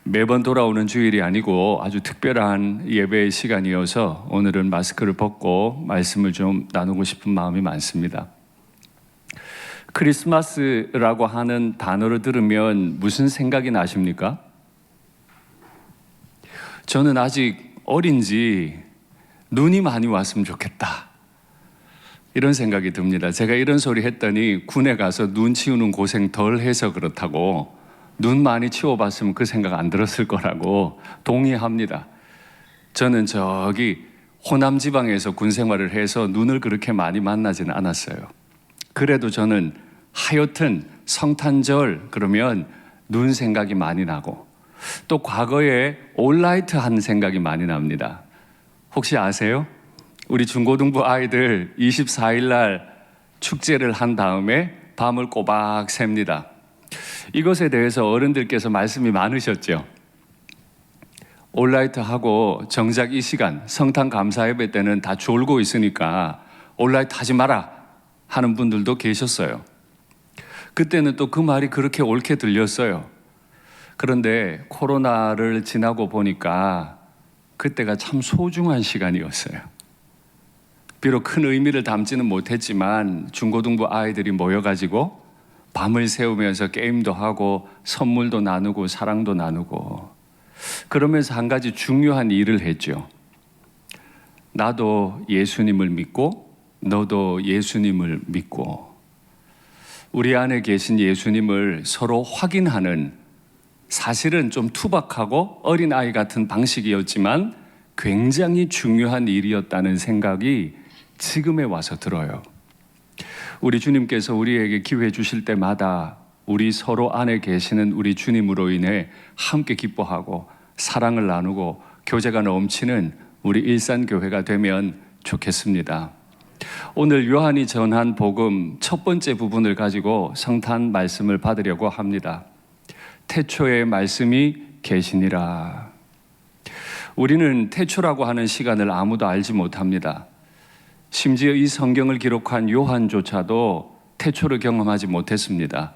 매번 돌아오는 주일이 아니고 아주 특별한 예배의 시간이어서 오늘은 마스크를 벗고 말씀을 좀 나누고 싶은 마음이 많습니다. 크리스마스라고 하는 단어를 들으면 무슨 생각이 나십니까? 저는 아직 어린지 눈이 많이 왔으면 좋겠다, 이런 생각이 듭니다. 제가 이런 소리 했더니 군에 가서 눈 치우는 고생 덜 해서 그렇다고, 눈 많이 치워봤으면 그 생각 안 들었을 거라고 동의합니다. 저는 저기 호남 지방에서 군 생활을 해서 눈을 그렇게 많이 만나지는 않았어요. 그래도 저는 하여튼 성탄절 그러면 눈 생각이 많이 나고, 또 과거에 올라이트 한 생각이 많이 납니다. 혹시 아세요? 우리 중고등부 아이들 24일 날 축제를 한 다음에 밤을 꼬박 셉니다. 이것에 대해서 어른들께서 말씀이 많으셨죠. 올라이트 하고 정작 이 시간 성탄 감사 예배 때는 다 졸고 있으니까 올라이트 하지 마라 하는 분들도 계셨어요. 그때는 또 그 말이 그렇게 옳게 들렸어요. 그런데 코로나를 지나고 보니까 그때가 참 소중한 시간이었어요. 비록 큰 의미를 담지는 못했지만 중고등부 아이들이 모여가지고 밤을 새우면서 게임도 하고 선물도 나누고 사랑도 나누고, 그러면서 한 가지 중요한 일을 했죠. 나도 예수님을 믿고 너도 예수님을 믿고, 우리 안에 계신 예수님을 서로 확인하는, 사실은 좀 투박하고 어린아이 같은 방식이었지만 굉장히 중요한 일이었다는 생각이 지금에 와서 들어요. 우리 주님께서 우리에게 기회 주실 때마다 우리 서로 안에 계시는 우리 주님으로 인해 함께 기뻐하고 사랑을 나누고 교제가 넘치는 우리 일산교회가 되면 좋겠습니다. 오늘 요한이 전한 복음 첫 번째 부분을 가지고 성탄 말씀을 받으려고 합니다. 태초에 말씀이 계시니라. 우리는 태초라고 하는 시간을 아무도 알지 못합니다. 심지어 이 성경을 기록한 요한조차도 태초를 경험하지 못했습니다.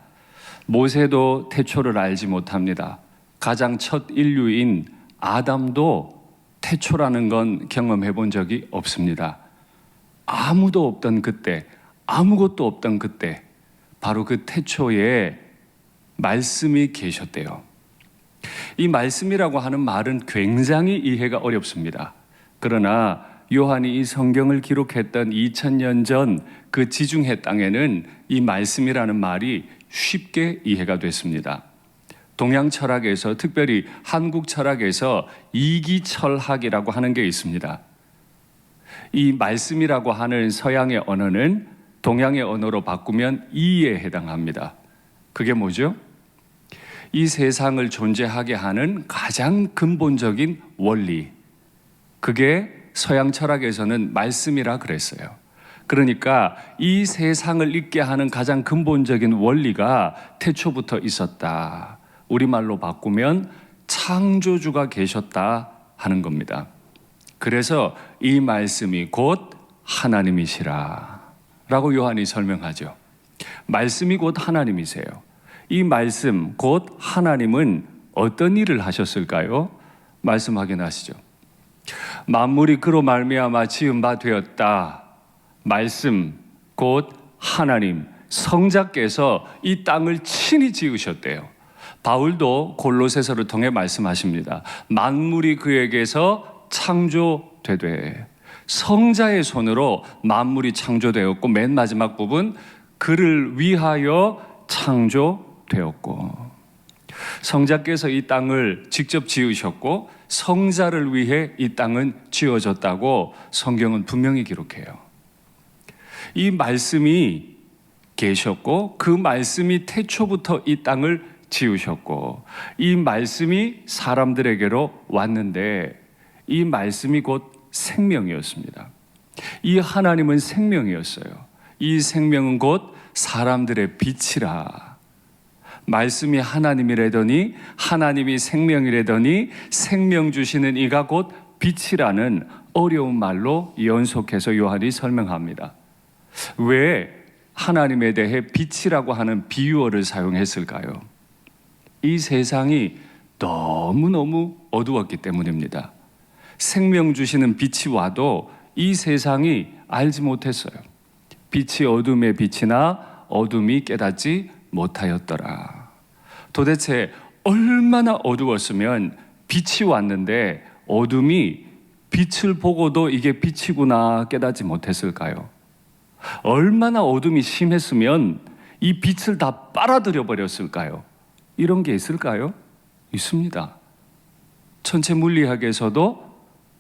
모세도 태초를 알지 못합니다. 가장 첫 인류인 아담도 태초라는 건 경험해 본 적이 없습니다. 아무도 없던 그때, 아무것도 없던 그때, 바로 그 태초에 말씀이 계셨대요. 이 말씀이라고 하는 말은 굉장히 이해가 어렵습니다. 그러나 요한이 이 성경을 기록했던 2000년 전 그 지중해 땅에는 이 말씀이라는 말이 쉽게 이해가 됐습니다. 동양 철학에서, 특별히 한국 철학에서 이기철학이라고 하는 게 있습니다. 이 말씀이라고 하는 서양의 언어는 동양의 언어로 바꾸면 이에 해당합니다. 그게 뭐죠? 이 세상을 존재하게 하는 가장 근본적인 원리, 그게 서양 철학에서는 말씀이라 그랬어요. 그러니까 이 세상을 있게 하는 가장 근본적인 원리가 태초부터 있었다. 우리말로 바꾸면 창조주가 계셨다 하는 겁니다. 그래서 이 말씀이 곧 하나님이시라 라고 요한이 설명하죠. 말씀이 곧 하나님이세요. 이 말씀 곧 하나님은 어떤 일을 하셨을까요? 말씀 확인하시죠. 만물이 그로 말미암아 지은 바 되었다. 말씀 곧 하나님, 성자께서 이 땅을 친히 지으셨대요. 바울도 골로새서를 통해 말씀하십니다. 만물이 그에게서 창조되되, 성자의 손으로 만물이 창조되었고, 맨 마지막 부분 그를 위하여 창조되었고, 성자께서 이 땅을 직접 지으셨고 성자를 위해 이 땅은 지어졌다고 성경은 분명히 기록해요. 이 말씀이 계셨고 그 말씀이 태초부터 이 땅을 지으셨고 이 말씀이 사람들에게로 왔는데 이 말씀이 곧 생명이었습니다. 이 하나님은 생명이었어요. 이 생명은 곧 사람들의 빛이라. 말씀이 하나님이라더니 하나님이 생명이라더니 생명 주시는 이가 곧 빛이라는 어려운 말로 연속해서 요한이 설명합니다. 왜 하나님에 대해 빛이라고 하는 비유어를 사용했을까요? 이 세상이 너무너무 어두웠기 때문입니다. 생명 주시는 빛이 와도 이 세상이 알지 못했어요. 빛이 어둠에 빛이나 어둠이 깨닫지 못하였더라. 도대체 얼마나 어두웠으면 빛이 왔는데 어둠이 빛을 보고도 이게 빛이구나 깨닫지 못했을까요? 얼마나 어둠이 심했으면 이 빛을 다 빨아들여 버렸을까요? 이런 게 있을까요? 있습니다. 천체 물리학에서도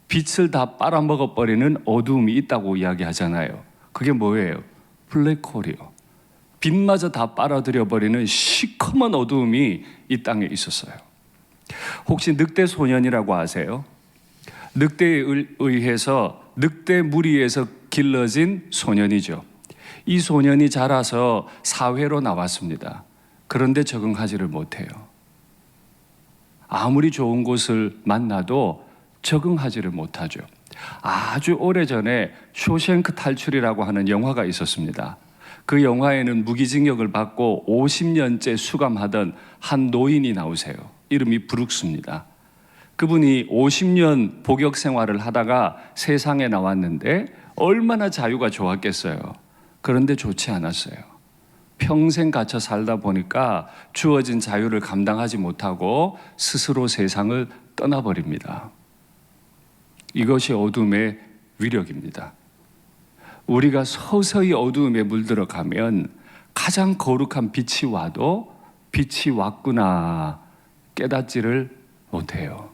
빛을 다 빨아먹어 버리는 어둠이 있다고 이야기하잖아요. 그게 뭐예요? 블랙홀이요. 빛마저 다 빨아들여 버리는 시커먼 어두움이 이 땅에 있었어요. 혹시 늑대 소년이라고 아세요? 늑대에 의해서 늑대 무리에서 길러진 소년이죠. 이 소년이 자라서 사회로 나왔습니다. 그런데 적응하지를 못해요. 아무리 좋은 곳을 만나도 적응하지를 못하죠. 아주 오래전에 쇼생크 탈출이라고 하는 영화가 있었습니다. 그 영화에는 무기징역을 받고 50년째 수감하던 한 노인이 나오세요. 이름이 브룩스입니다. 그분이 50년 복역 생활을 하다가 세상에 나왔는데 얼마나 자유가 좋았겠어요. 그런데 좋지 않았어요. 평생 갇혀 살다 보니까 주어진 자유를 감당하지 못하고 스스로 세상을 떠나버립니다. 이것이 어둠의 위력입니다. 우리가 서서히 어두움에 물들어가면 가장 거룩한 빛이 와도 빛이 왔구나 깨닫지를 못해요.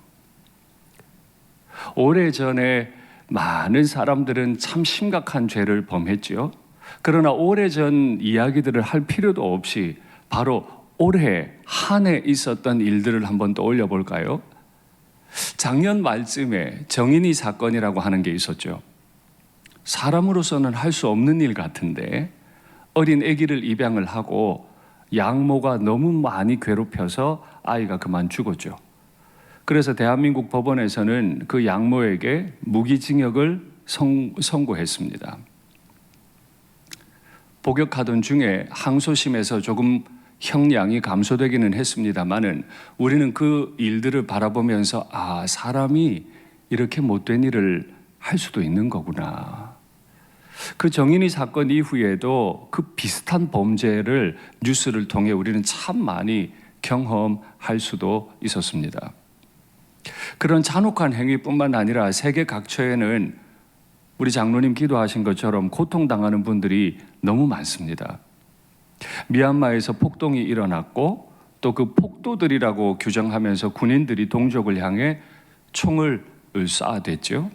오래전에 많은 사람들은 참 심각한 죄를 범했죠. 그러나 오래전 이야기들을 할 필요도 없이 바로 올해 한 해 있었던 일들을 한번 떠올려 볼까요? 작년 말쯤에 정인이 사건이라고 하는 게 있었죠. 사람으로서는 할 수 없는 일 같은데 어린 아기를 입양을 하고 양모가 너무 많이 괴롭혀서 아이가 그만 죽었죠. 그래서 대한민국 법원에서는 그 양모에게 무기징역을 선고했습니다. 복역하던 중에 항소심에서 조금 형량이 감소되기는 했습니다만은 우리는 그 일들을 바라보면서 사람이 이렇게 못된 일을 할 수도 있는 거구나. 그 정인이 사건 이후에도 그 비슷한 범죄를 뉴스를 통해 우리는 참 많이 경험할 수도 있었습니다. 그런 잔혹한 행위뿐만 아니라 세계 각처에는 우리 장로님 기도하신 것처럼 고통당하는 분들이 너무 많습니다. 미얀마에서 폭동이 일어났고 또 그 폭도들이라고 규정하면서 군인들이 동족을 향해 총을 쏴댔죠.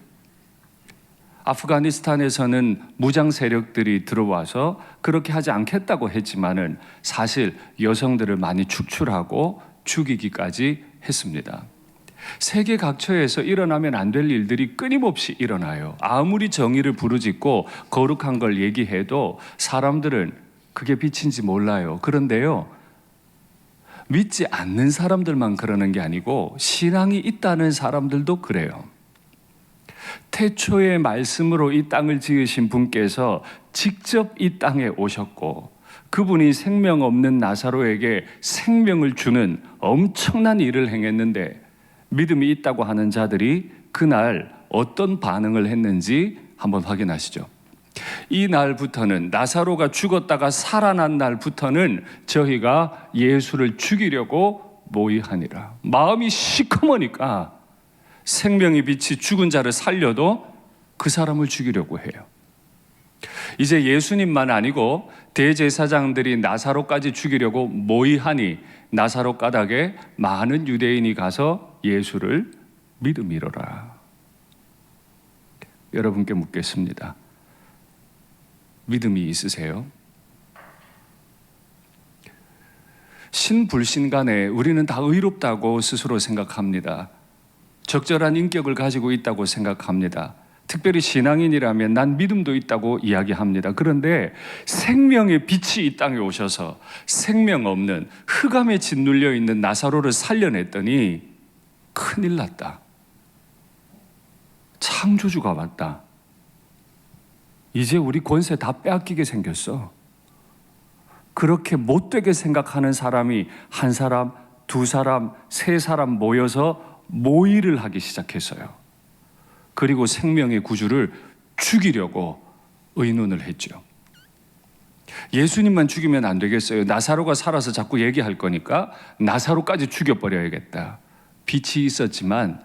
아프가니스탄에서는 무장 세력들이 들어와서 그렇게 하지 않겠다고 했지만은 사실 여성들을 많이 축출하고 죽이기까지 했습니다. 세계 각처에서 일어나면 안 될 일들이 끊임없이 일어나요. 아무리 정의를 부르짖고 거룩한 걸 얘기해도 사람들은 그게 빛인지 몰라요. 그런데요, 믿지 않는 사람들만 그러는 게 아니고 신앙이 있다는 사람들도 그래요. 태초의 말씀으로 이 땅을 지으신 분께서 직접 이 땅에 오셨고 그분이 생명 없는 나사로에게 생명을 주는 엄청난 일을 행했는데 믿음이 있다고 하는 자들이 그날 어떤 반응을 했는지 한번 확인하시죠. 이 날부터는 나사로가 죽었다가 살아난 날부터는 저희가 예수를 죽이려고 모의하니라. 마음이 시커머니까 생명의 빛이 죽은 자를 살려도 그 사람을 죽이려고 해요. 이제 예수님만 아니고 대제사장들이 나사로까지 죽이려고 모의하니 나사로 가닥에 많은 유대인이 가서 예수를 믿음이로라. 여러분께 묻겠습니다. 믿음이 있으세요? 신불신 간에 우리는 다 의롭다고 스스로 생각합니다. 적절한 인격을 가지고 있다고 생각합니다. 특별히 신앙인이라면 난 믿음도 있다고 이야기합니다. 그런데 생명의 빛이 이 땅에 오셔서 생명 없는 흑암에 짓눌려 있는 나사로를 살려냈더니 큰일 났다. 창조주가 왔다. 이제 우리 권세 다 빼앗기게 생겼어. 그렇게 못되게 생각하는 사람이 한 사람 두 사람, 세 사람 모여서 모의를 하기 시작했어요. 그리고 생명의 구주를 죽이려고 의논을 했죠. 예수님만 죽이면 안 되겠어요. 나사로가 살아서 자꾸 얘기할 거니까 나사로까지 죽여버려야겠다. 빛이 있었지만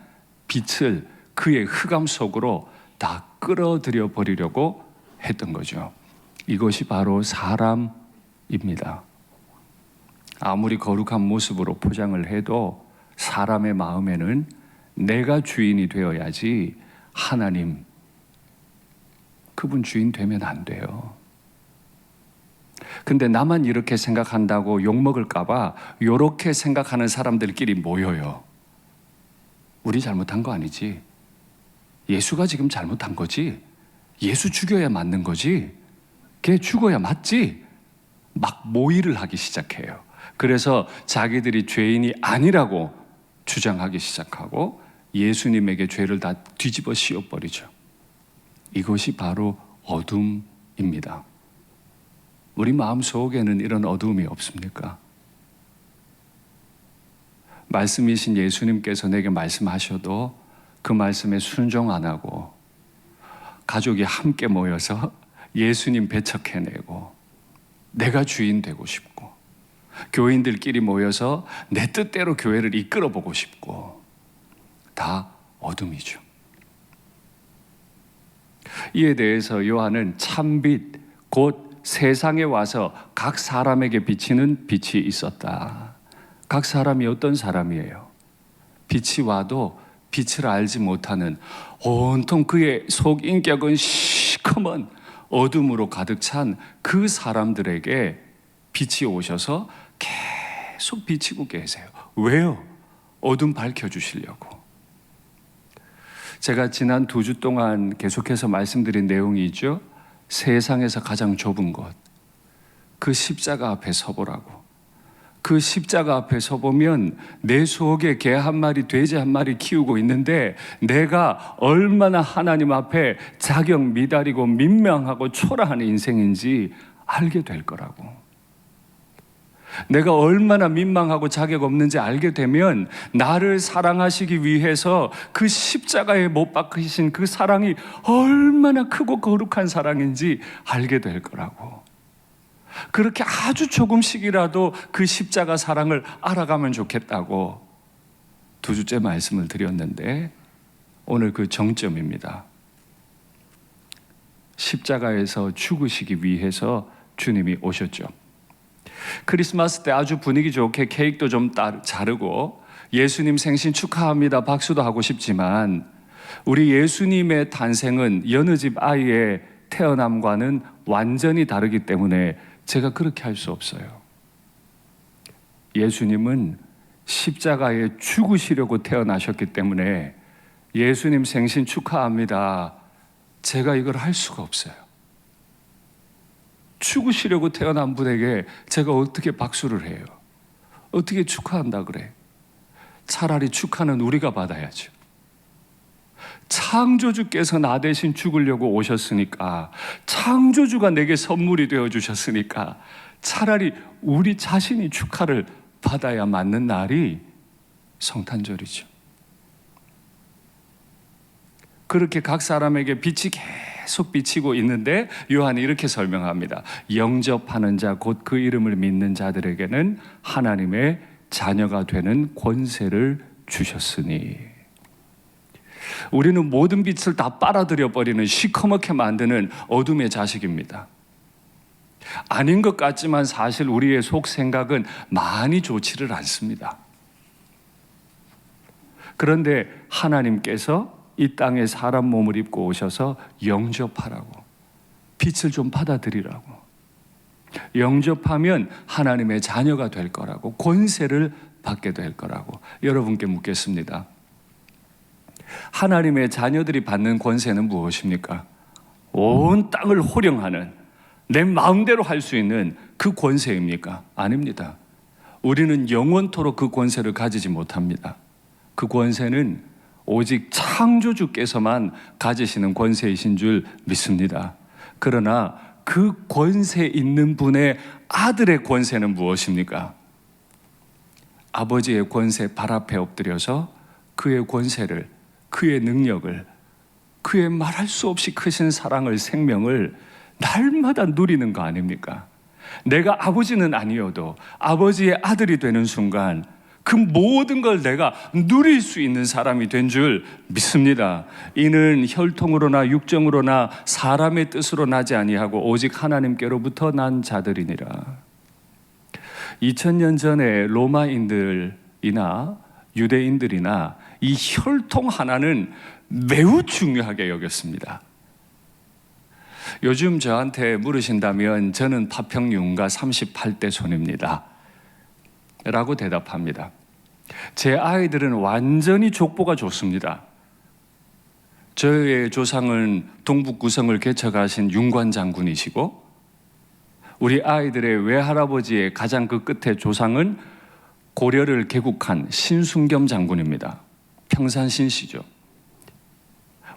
빛을 그의 흑암 속으로 다 끌어들여 버리려고 했던 거죠. 이것이 바로 사람입니다. 아무리 거룩한 모습으로 포장을 해도 사람의 마음에는 내가 주인이 되어야지 하나님, 그분 주인 되면 안 돼요. 근데 나만 이렇게 생각한다고 욕먹을까봐 이렇게 생각하는 사람들끼리 모여요. 우리 잘못한 거 아니지? 예수가 지금 잘못한 거지? 예수 죽여야 맞는 거지? 걔 죽어야 맞지? 막 모의를 하기 시작해요. 그래서 자기들이 죄인이 아니라고 주장하기 시작하고 예수님에게 죄를 다 뒤집어 씌워버리죠. 이것이 바로 어둠입니다. 우리 마음속에는 이런 어두움이 없습니까? 말씀이신 예수님께서 내게 말씀하셔도 그 말씀에 순종 안 하고 가족이 함께 모여서 예수님 배척해내고 내가 주인 되고 싶고 교인들끼리 모여서 내 뜻대로 교회를 이끌어 보고 싶고 다 어둠이죠. 이에 대해서 요한은 참빛 곧 세상에 와서 각 사람에게 비치는 빛이 있었다. 각 사람이 어떤 사람이에요? 빛이 와도 빛을 알지 못하는 온통 그의 속인격은 시커먼 어둠으로 가득 찬 그 사람들에게 빛이 오셔서 계속 비치고 계세요. 왜요? 어둠 밝혀주시려고. 제가 지난 2주 동안 계속해서 말씀드린 내용이 있죠. 세상에서 가장 좁은 곳, 그 십자가 앞에 서보라고. 그 십자가 앞에 서보면 내 속에 개 한 마리, 돼지 한 마리 키우고 있는데 내가 얼마나 하나님 앞에 자격 미달이고 민망하고 초라한 인생인지 알게 될 거라고. 내가 얼마나 민망하고 자격 없는지 알게 되면 나를 사랑하시기 위해서 그 십자가에 못 박히신 그 사랑이 얼마나 크고 거룩한 사랑인지 알게 될 거라고. 그렇게 아주 조금씩이라도 그 십자가 사랑을 알아가면 좋겠다고 2주째 말씀을 드렸는데 오늘 그 정점입니다. 십자가에서 죽으시기 위해서 주님이 오셨죠. 크리스마스 때 아주 분위기 좋게 케이크도 좀 자르고 예수님 생신 축하합니다 박수도 하고 싶지만 우리 예수님의 탄생은 여느 집 아이의 태어남과는 완전히 다르기 때문에 제가 그렇게 할 수 없어요. 예수님은 십자가에 죽으시려고 태어나셨기 때문에 예수님 생신 축하합니다 제가 이걸 할 수가 없어요. 죽으시려고 태어난 분에게 제가 어떻게 박수를 해요? 어떻게 축하한다 그래? 차라리 축하는 우리가 받아야죠. 창조주께서 나 대신 죽으려고 오셨으니까, 창조주가 내게 선물이 되어주셨으니까 차라리 우리 자신이 축하를 받아야 맞는 날이 성탄절이죠. 그렇게 각 사람에게 빛이 계속 비치고 있는데 요한이 이렇게 설명합니다. 영접하는 자 곧 그 이름을 믿는 자들에게는 하나님의 자녀가 되는 권세를 주셨으니. 우리는 모든 빛을 다 빨아들여 버리는 시커멓게 만드는 어둠의 자식입니다. 아닌 것 같지만 사실 우리의 속 생각은 많이 좋지를 않습니다. 그런데 하나님께서 이 땅에 사람 몸을 입고 오셔서 영접하라고, 빛을 좀 받아들이라고, 영접하면 하나님의 자녀가 될 거라고, 권세를 받게 될 거라고. 여러분께 묻겠습니다. 하나님의 자녀들이 받는 권세는 무엇입니까? 온 땅을 호령하는, 내 마음대로 할 수 있는 그 권세입니까? 아닙니다. 우리는 영원토록 그 권세를 가지지 못합니다. 그 권세는 오직 창조주께서만 가지시는 권세이신 줄 믿습니다. 그러나 그 권세 있는 분의 아들의 권세는 무엇입니까? 아버지의 권세 발 앞에 엎드려서 그의 권세를, 그의 능력을, 그의 말할 수 없이 크신 사랑을, 생명을 날마다 누리는 거 아닙니까? 내가 아버지는 아니어도 아버지의 아들이 되는 순간 그 모든 걸 내가 누릴 수 있는 사람이 된 줄 믿습니다. 이는 혈통으로나 육정으로나 사람의 뜻으로 나지 아니하고 오직 하나님께로부터 난 자들이니라. 2000년 전에 로마인들이나 유대인들이나 이 혈통 하나는 매우 중요하게 여겼습니다. 요즘 저한테 물으신다면 저는 파평윤가 38대 손입니다 라고 대답합니다. 제 아이들은 완전히 족보가 좋습니다. 저의 조상은 동북 구성을 개척하신 윤관 장군이시고 우리 아이들의 외할아버지의 가장 그 끝에 조상은 고려를 개국한 신순겸 장군입니다. 평산신시죠.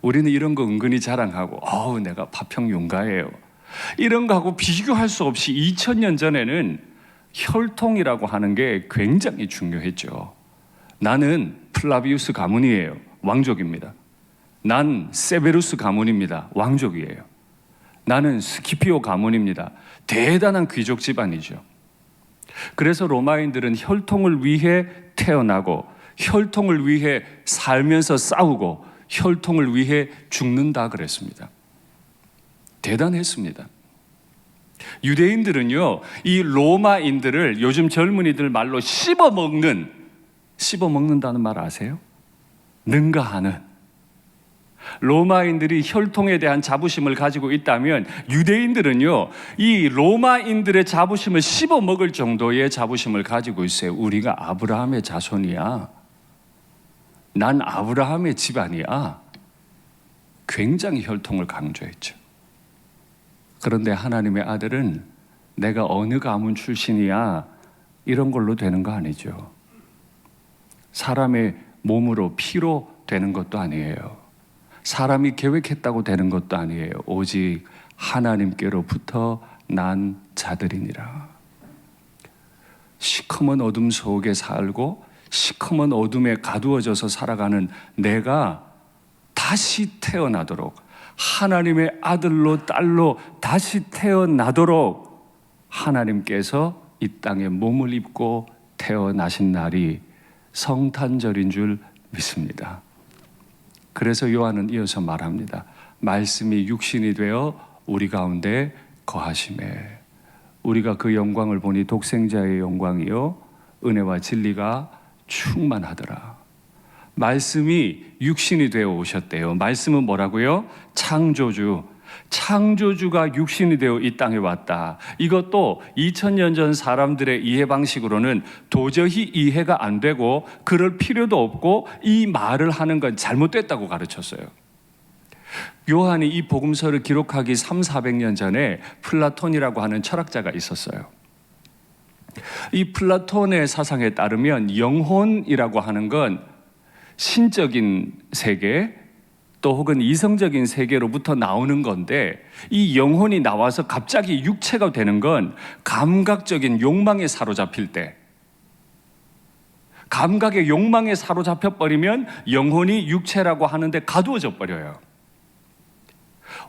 우리는 이런 거 은근히 자랑하고 내가 파평윤가예요. 이런 거하고 비교할 수 없이 2000년 전에는 혈통이라고 하는 게 굉장히 중요했죠. 나는 플라비우스 가문이에요. 왕족입니다. 난 세베루스 가문입니다. 왕족이에요. 나는 스키피오 가문입니다. 대단한 귀족 집안이죠. 그래서 로마인들은 혈통을 위해 태어나고 혈통을 위해 살면서 싸우고 혈통을 위해 죽는다 그랬습니다. 대단했습니다. 유대인들은요, 이 로마인들을 요즘 젊은이들 말로 씹어먹는다는 말 아세요? 능가하는. 로마인들이 혈통에 대한 자부심을 가지고 있다면 유대인들은요, 이 로마인들의 자부심을 씹어먹을 정도의 자부심을 가지고 있어요. 우리가 아브라함의 자손이야. 난 아브라함의 집안이야. 굉장히 혈통을 강조했죠. 그런데 하나님의 아들은 내가 어느 가문 출신이야 이런 걸로 되는 거 아니죠. 사람의 몸으로 피로 되는 것도 아니에요. 사람이 계획했다고 되는 것도 아니에요. 오직 하나님께로부터 난 자들이니라. 시커먼 어둠 속에 살고 시커먼 어둠에 가두어져서 살아가는 내가 다시 태어나도록, 하나님의 아들로 딸로 다시 태어나도록 하나님께서 이 땅에 몸을 입고 태어나신 날이 성탄절인 줄 믿습니다. 그래서 요한은 이어서 말합니다. 말씀이 육신이 되어 우리 가운데 거하심에 우리가 그 영광을 보니 독생자의 영광이요 은혜와 진리가 충만하더라. 말씀이 육신이 되어 오셨대요. 말씀은 뭐라고요? 창조주가 육신이 되어 이 땅에 왔다. 이것도 2000년 전 사람들의 이해 방식으로는 도저히 이해가 안 되고 그럴 필요도 없고 이 말을 하는 건 잘못됐다고 가르쳤어요. 요한이 이 복음서를 기록하기 300~400년 전에 플라톤이라고 하는 철학자가 있었어요. 이 플라톤의 사상에 따르면 영혼이라고 하는 건 신적인 세계 또 혹은 이성적인 세계로부터 나오는 건데, 이 영혼이 나와서 갑자기 육체가 되는 건 감각적인 욕망에 사로잡힐 때, 감각의 욕망에 사로잡혀 버리면 영혼이 육체라고 하는데 가두어져 버려요.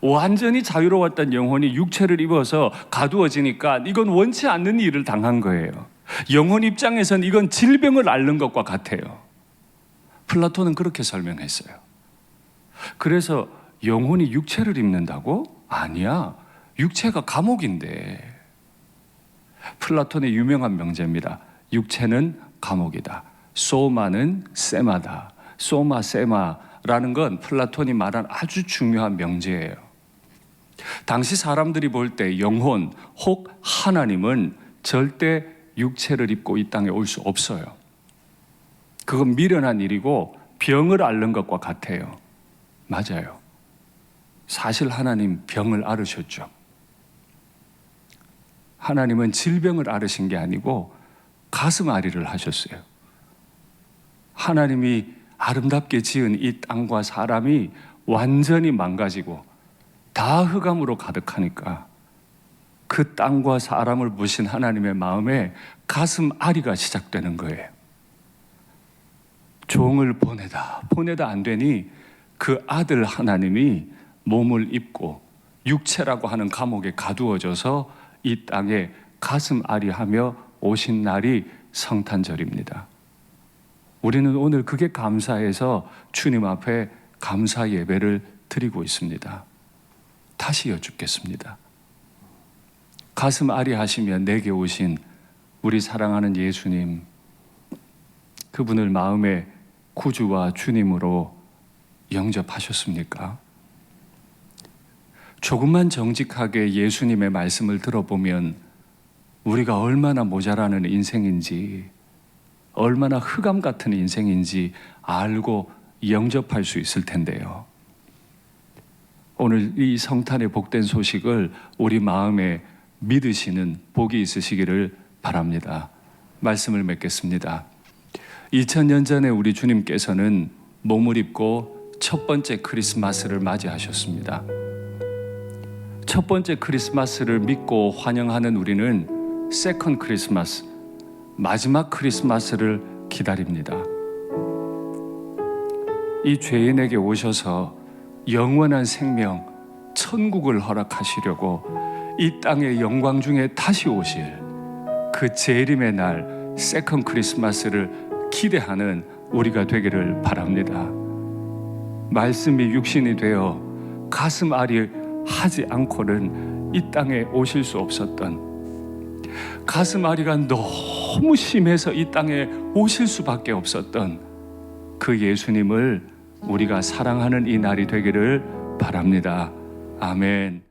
완전히 자유로웠던 영혼이 육체를 입어서 가두어지니까 이건 원치 않는 일을 당한 거예요. 영혼 입장에선 이건 질병을 앓는 것과 같아요. 플라톤은 그렇게 설명했어요. 그래서 영혼이 육체를 입는다고? 아니야. 육체가 감옥인데. 플라톤의 유명한 명제입니다. 육체는 감옥이다. 소마는 세마다. 소마, 세마라는 건 플라톤이 말한 아주 중요한 명제예요. 당시 사람들이 볼 때 영혼 혹 하나님은 절대 육체를 입고 이 땅에 올 수 없어요. 그건 미련한 일이고 병을 앓는 것과 같아요. 맞아요. 사실 하나님 병을 앓으셨죠. 하나님은 질병을 앓으신 게 아니고 가슴 아리를 하셨어요. 하나님이 아름답게 지은 이 땅과 사람이 완전히 망가지고 다 흑암으로 가득하니까 그 땅과 사람을 보신 하나님의 마음에 가슴 아리가 시작되는 거예요. 종을 보내다 안 되니 그 아들 하나님이 몸을 입고 육체라고 하는 감옥에 가두어져서 이 땅에 가슴 아리하며 오신 날이 성탄절입니다. 우리는 오늘 그게 감사해서 주님 앞에 감사 예배를 드리고 있습니다. 다시 여쭙겠습니다. 가슴 아리하시며 내게 오신 우리 사랑하는 예수님, 그분을 마음의 구주와 주님으로 영접하셨습니까? 조금만 정직하게 예수님의 말씀을 들어보면 우리가 얼마나 모자라는 인생인지, 얼마나 흑암 같은 인생인지 알고 영접할 수 있을 텐데요. 오늘 이 성탄의 복된 소식을 우리 마음에 믿으시는 복이 있으시기를 바랍니다. 말씀을 맺겠습니다. 2000년 전에 우리 주님께서는 몸을 입고 첫 번째 크리스마스를 맞이하셨습니다. 첫 번째 크리스마스를 믿고 환영하는 우리는 세컨드 크리스마스, 마지막 크리스마스를 기다립니다. 이 죄인에게 오셔서 영원한 생명, 천국을 허락하시려고 이 땅의 영광 중에 다시 오실 그 재림의 날 세컨드 크리스마스를 기대하는 우리가 되기를 바랍니다. 말씀이 육신이 되어 가슴 아리하지 않고는 이 땅에 오실 수 없었던, 가슴 아리가 너무 심해서 이 땅에 오실 수밖에 없었던 그 예수님을 우리가 사랑하는 이 날이 되기를 바랍니다. 아멘.